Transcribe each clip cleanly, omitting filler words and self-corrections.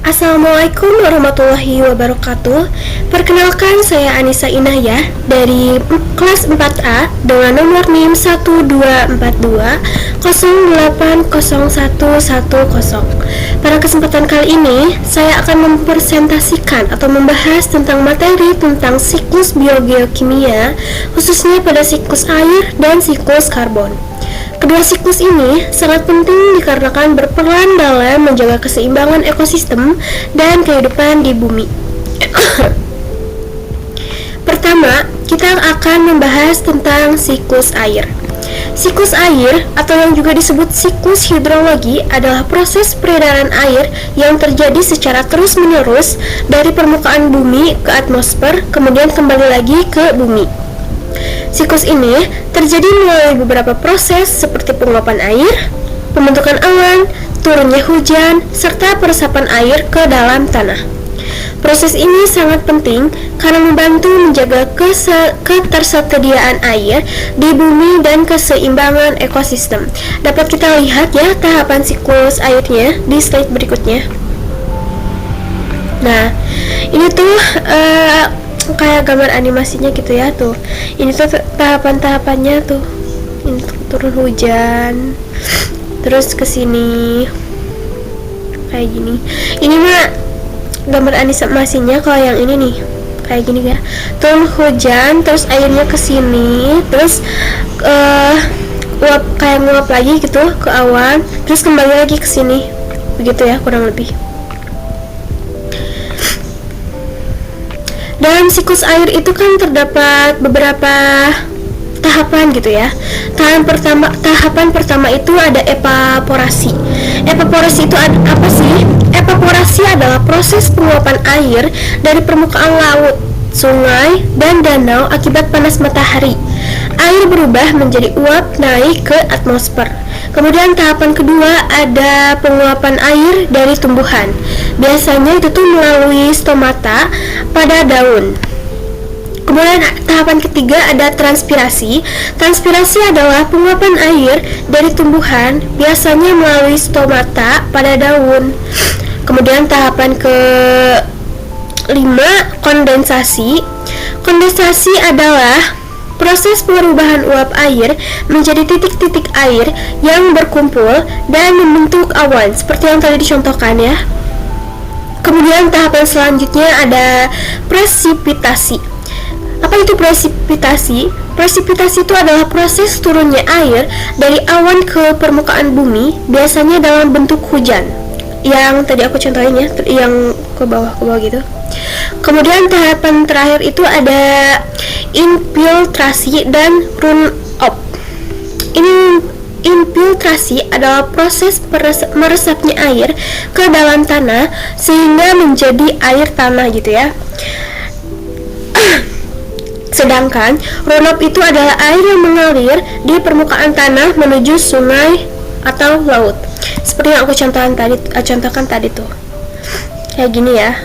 Assalamualaikum warahmatullahi wabarakatuh. Perkenalkan, saya Anissa Inayah dari kelas 4A dengan nomor NIM 1242080110. Pada kesempatan kali ini, saya akan mempresentasikan atau membahas tentang materi tentang siklus biogeokimia, khususnya pada siklus air dan siklus karbon. Kedua siklus ini sangat penting dikarenakan berperan dalam menjaga keseimbangan ekosistem dan kehidupan di bumi. Pertama, kita akan membahas tentang siklus air. Siklus air atau yang juga disebut siklus hidrologi adalah proses peredaran air yang terjadi secara terus-menerus dari permukaan bumi ke atmosfer, kemudian kembali lagi ke bumi. Siklus ini terjadi melalui beberapa proses seperti penguapan air, pembentukan awan, turunnya hujan, serta peresapan air ke dalam tanah. Proses ini sangat penting karena membantu menjaga ketersediaan air di bumi dan keseimbangan ekosistem. Dapat kita lihat ya tahapan siklus airnya di slide berikutnya. Nah, ini tuh kayak gambar animasinya gitu ya tuh. Ini tuh tahapan-tahapannya tuh. Ini tuh turun hujan. Terus ke sini kayak gini. Ini mah gambar animasinya. Kalau yang ini nih kayak gini ya. Turun hujan, terus airnya ke sini, terus kayak nguap lagi gitu ke awan, terus kembali lagi ke sini. Begitu ya kurang lebih. Dalam siklus air itu kan terdapat beberapa tahapan gitu ya. Tahapan pertama itu ada evaporasi. Evaporasi itu apa sih? Evaporasi adalah proses penguapan air dari permukaan laut, sungai, dan danau akibat panas matahari. Air berubah menjadi uap naik ke atmosfer. Kemudian tahapan kedua ada penguapan air dari tumbuhan. Biasanya itu tuh melalui stomata pada daun. Kemudian tahapan ketiga ada transpirasi. Transpirasi adalah penguapan air dari tumbuhan, biasanya melalui stomata pada daun. Kemudian tahapan kelima kondensasi. Kondensasi adalah proses perubahan uap air menjadi titik-titik air yang berkumpul dan membentuk awan seperti yang tadi dicontohkan ya. Kemudian tahapan selanjutnya ada presipitasi. Apa itu presipitasi? Presipitasi itu adalah proses turunnya air dari awan ke permukaan bumi, biasanya dalam bentuk hujan. Yang tadi aku contohin ya, yang ke bawah gitu. Kemudian tahapan terakhir itu ada infiltrasi dan runoff. Infiltrasi adalah proses meresapnya air ke dalam tanah sehingga menjadi air tanah gitu ya. Sedangkan runoff itu adalah air yang mengalir di permukaan tanah menuju sungai atau laut. Seperti yang aku contohkan tadi tuh. Kayak gini ya.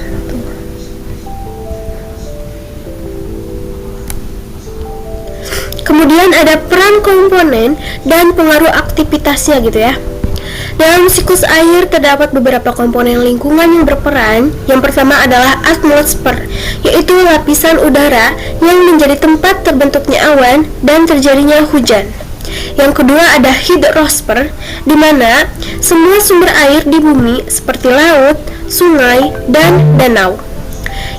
Kemudian ada peran komponen dan pengaruh aktivitasnya gitu ya. Dalam siklus air terdapat beberapa komponen lingkungan yang berperan. Yang pertama adalah atmosfer, yaitu lapisan udara yang menjadi tempat terbentuknya awan dan terjadinya hujan. Yang kedua ada hidrosfer, di mana semua sumber air di bumi seperti laut, sungai, dan danau.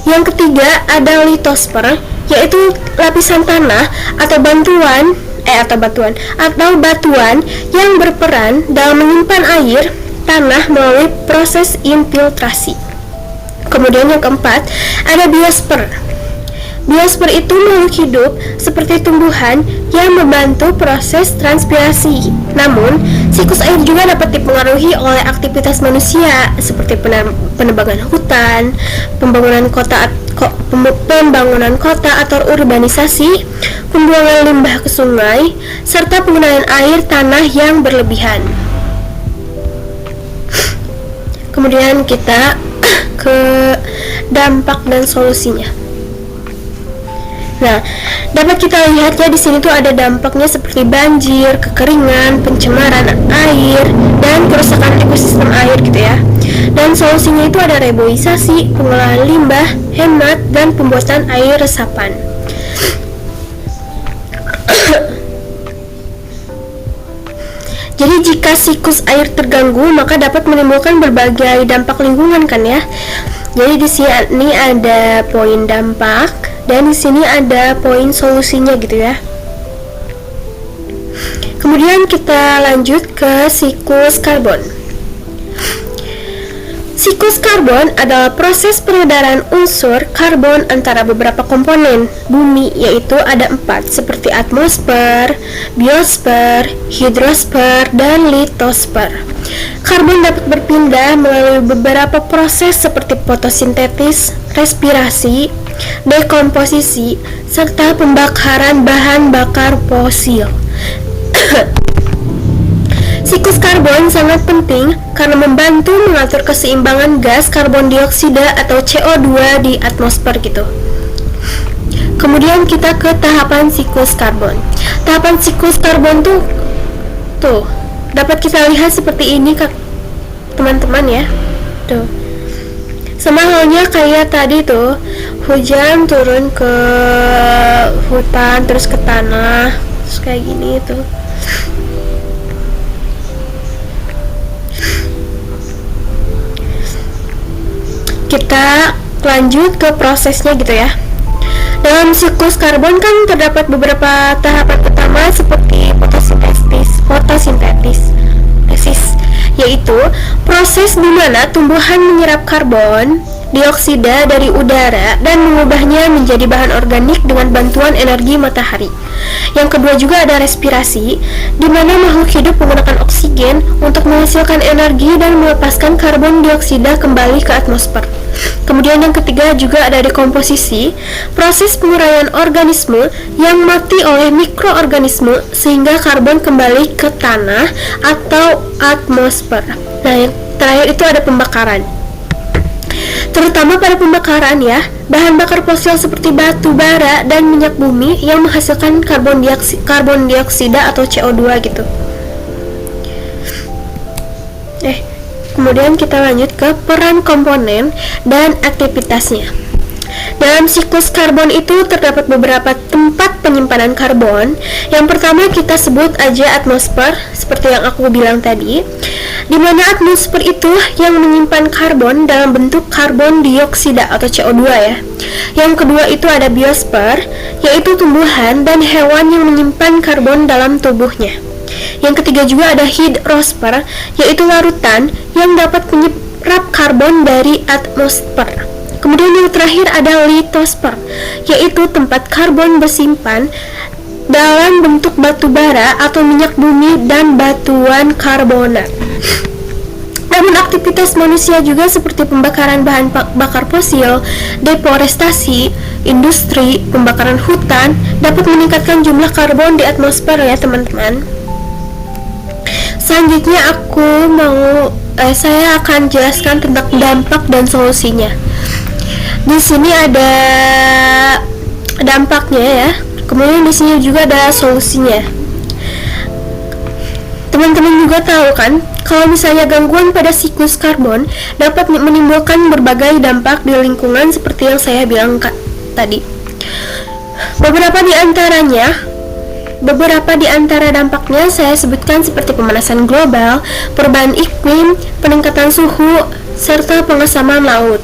Yang ketiga ada litosfer, yaitu lapisan tanah atau batuan yang berperan dalam menyimpan air tanah melalui proses infiltrasi. Kemudian yang keempat ada biosfer. Biosfer itu makhluk hidup seperti tumbuhan yang membantu proses transpirasi. Namun, siklus air juga dapat dipengaruhi oleh aktivitas manusia seperti penebangan hutan, pembangunan kota atau urbanisasi, pembuangan limbah ke sungai, serta penggunaan air tanah yang berlebihan. Kemudian kita ke dampak dan solusinya. Nah, dapat kita lihat ya di sini tuh ada dampaknya seperti banjir, kekeringan, pencemaran air, dan kerusakan ekosistem air gitu ya. Dan Dan solusinya itu ada reboisasi, pengolahan limbah, hemat, dan pembuatan air resapan. Jadi jika siklus air terganggu, maka dapat menimbulkan berbagai dampak lingkungan kan ya. Jadi di sini ada poin dampak dan di sini ada poin solusinya gitu ya. Kemudian kita lanjut ke siklus karbon. Siklus karbon adalah proses peredaran unsur karbon antara beberapa komponen bumi, yaitu ada 4 seperti atmosfer, biosfer, hidrosfer, dan litosfer. Karbon dapat berpindah melalui beberapa proses seperti fotosintesis, respirasi, dekomposisi, serta pembakaran bahan bakar fosil. Siklus karbon sangat penting karena membantu mengatur keseimbangan gas karbon dioksida atau CO2 di atmosfer gitu. Kemudian kita ke tahapan siklus karbon. Tahapan siklus karbon tuh dapat kita lihat seperti ini teman-teman ya. Tuh. Sama halnya kayak tadi tuh, hujan turun ke hutan terus ke tanah, terus kayak gini tuh. Kita lanjut ke prosesnya gitu ya. Dalam siklus karbon kan terdapat beberapa tahapan utama seperti fotosintesis, yaitu proses di mana tumbuhan menyerap karbon dioksida dari udara dan mengubahnya menjadi bahan organik dengan bantuan energi matahari. Yang kedua juga ada respirasi, di mana makhluk hidup menggunakan oksigen untuk menghasilkan energi dan melepaskan karbon dioksida kembali ke atmosfer. Kemudian yang ketiga juga ada dekomposisi, proses penguraian organisme yang mati oleh mikroorganisme sehingga karbon kembali ke tanah atau atmosfer. Nah, yang terakhir itu ada pembakaran. Terutama pada pembakaran ya, bahan bakar fosil seperti batu bara dan minyak bumi yang menghasilkan karbon dioksida atau CO2 gitu. Kemudian kita lanjut ke peran komponen dan aktivitasnya. Dalam siklus karbon itu terdapat beberapa tempat penyimpanan karbon. Yang pertama kita sebut aja atmosfer, seperti yang aku bilang tadi, di mana atmosfer itu yang menyimpan karbon dalam bentuk karbon dioksida atau CO2 ya. Yang kedua itu ada biosfer, yaitu tumbuhan dan hewan yang menyimpan karbon dalam tubuhnya. Yang ketiga juga ada hidrosfer, yaitu larutan yang dapat menyerap karbon dari atmosfer. Kemudian yang terakhir ada litosfer, yaitu tempat karbon bersimpan dalam bentuk batu bara atau minyak bumi dan batuan karbonat. Namun aktivitas manusia juga seperti pembakaran bahan bakar fosil, deforestasi, industri, pembakaran hutan dapat meningkatkan jumlah karbon di atmosfer ya teman-teman. Selanjutnya saya akan jelaskan tentang dampak dan solusinya. Di sini ada dampaknya ya. Kemudian di sini juga ada solusinya. Teman-teman juga tahu kan, kalau misalnya gangguan pada siklus karbon dapat menimbulkan berbagai dampak di lingkungan seperti yang saya bilang tadi. Beberapa di antara dampaknya saya sebutkan seperti pemanasan global, perubahan iklim, peningkatan suhu, serta pengesaman laut.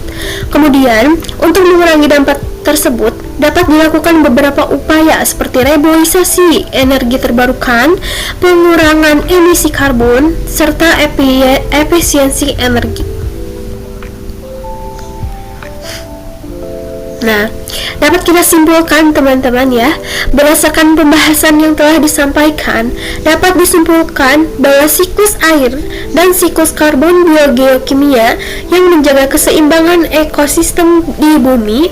Kemudian, untuk mengurangi dampak tersebut, dapat dilakukan beberapa upaya seperti reboisasi energi terbarukan, pengurangan emisi karbon, serta efisiensi energi. Nah, dapat kita simpulkan teman-teman ya, berdasarkan pembahasan yang telah disampaikan, dapat disimpulkan bahwa siklus air dan siklus karbon biogeokimia yang menjaga keseimbangan ekosistem di bumi.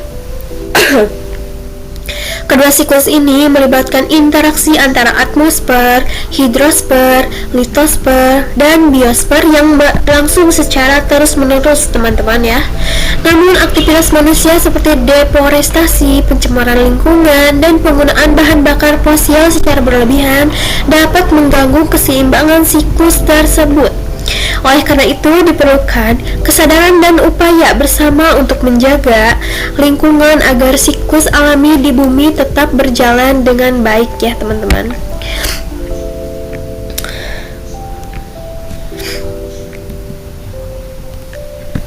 Kedua siklus ini melibatkan interaksi antara atmosfer, hidrosfer, litosfer, dan biosfer yang berlangsung secara terus-menerus teman-teman ya. Namun aktivitas manusia seperti deforestasi, pencemaran lingkungan, dan penggunaan bahan bakar fosil secara berlebihan dapat mengganggu keseimbangan siklus tersebut. Oleh karena itu, diperlukan kesadaran dan upaya bersama untuk menjaga lingkungan agar siklus alami di bumi tetap berjalan dengan baik ya teman-teman.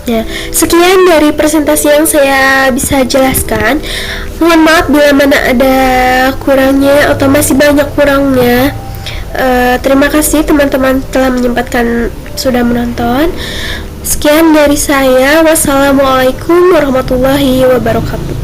Ya, sekian dari presentasi yang saya bisa jelaskan. Mohon maaf bila mana ada kurangnya atau masih banyak kurangnya. Terima kasih teman-teman telah menyempatkan sudah menonton. Sekian dari saya. Wassalamualaikum warahmatullahi wabarakatuh.